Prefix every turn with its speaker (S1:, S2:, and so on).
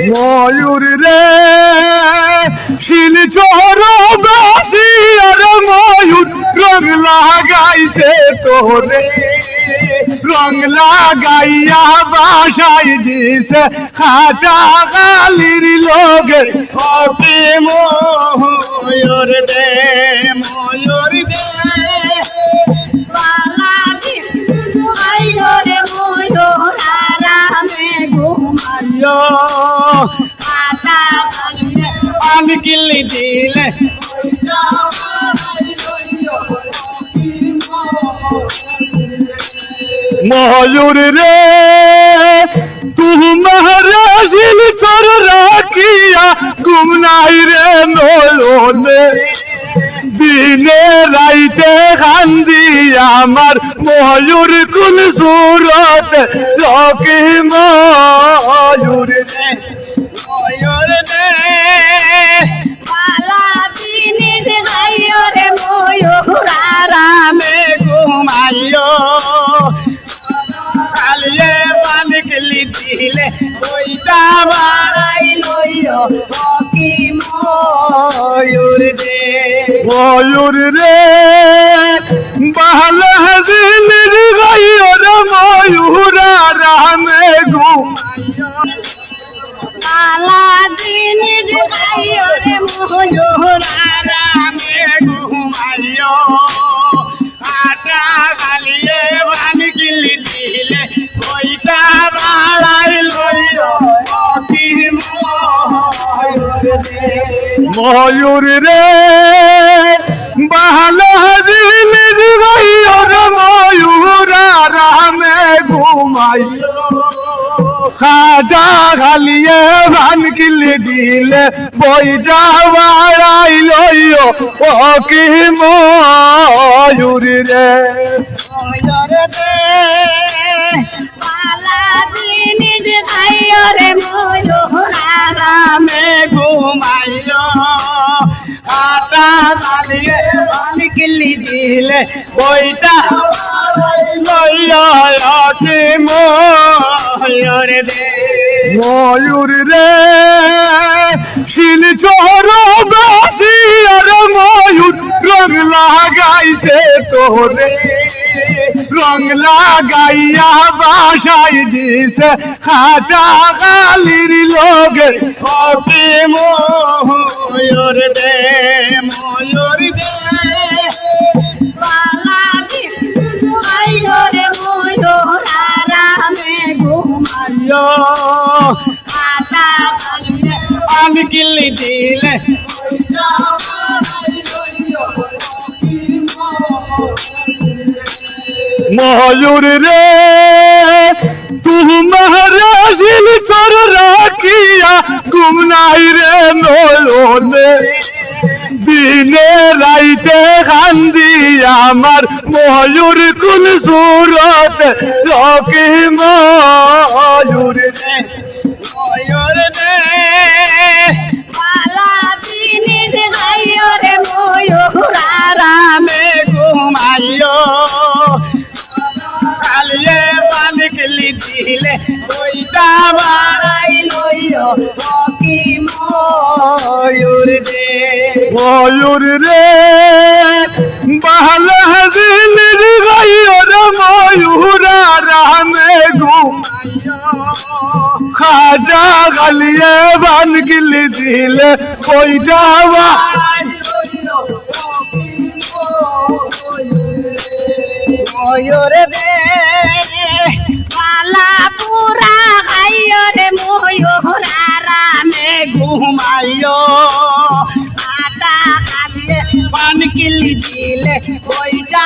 S1: ময়ূর রে শিলচর বাসি আর ময়ূর রং লাগাইছে তোরে রং লাগাইয়া বাসাই দিছে খাটা গালির লোকের অতি ময়ূর দে ময়ূর দে पानी किल्ली दिले मयूर रे तुम्हारा शिलचर राखिया गुमनाई रे नयने दिने राइते कांदी आमार मयूर कुल सूरत रखी मयूर रे मयूर रे
S2: बाला दिन गाइयो रे मयूर आरामे
S1: घुमाइयो कालिए पानी किल्ली दिले ओइटा बाड़ाई लइयो की मयूर रे मयूर रे बाला दिन गाइयो रे मयूर आरामे घुमाइयो
S2: बाला दिन गाइयो रे मयूर
S1: आरामे घुमाइयो आटा गालिए पानी किल्ली दिले ओइटा बाड़ाई लइयो की मयूर रे बाला दिन गाइयो रे मयूर आरामे घुमाइयो खाजा गालिए भान किल्ली दिले बइटा बाड़ाई लइयो की मयूर रे मयूर रे
S2: बाला दिन गाइयो रे मयूर
S1: आरामे घुमाइयो आटा गालिए भान किल्ली दिले बइटा लइयो की मयूर रे मयूर रे শিলচর বাসি আর ময়ূর রং লাগাইছে তোরে রং লাগাইয়া বাসাই দিছে খাটা গালির লোকের অতি ময়ূর দে ময়ূর দে
S2: बाला दिन गाइयो रे मयूर आरामे
S1: घुमाइयो
S2: खाता गालिए
S1: पानी किल्ली दिले मयूर रे तुम्हारा शिलचर राखिया गुमनाई रे नयने दिने राइते कांदी आमार मयूर कुल सूरत रखी मयूर रे मयूर रे
S2: बाला दिन गाइयो रे मयूर
S1: आरामे घुमाइयो कालिए पानी किल्ली दिले ओइटा बाड़ाई लइयो की मयूर रे मयूर रे बाला दिन गाइयो रे मयूर आरामे घुमाइयो खाजा गालिए भान किल्ली दिले ओइटा बाड़ाई लइयो मयूर रे
S2: बाला पूरा गाइयो रे मयूर आरामे
S1: घुमाइयो
S2: खाता गालिए
S1: पानी किल्ली दिले ओइटा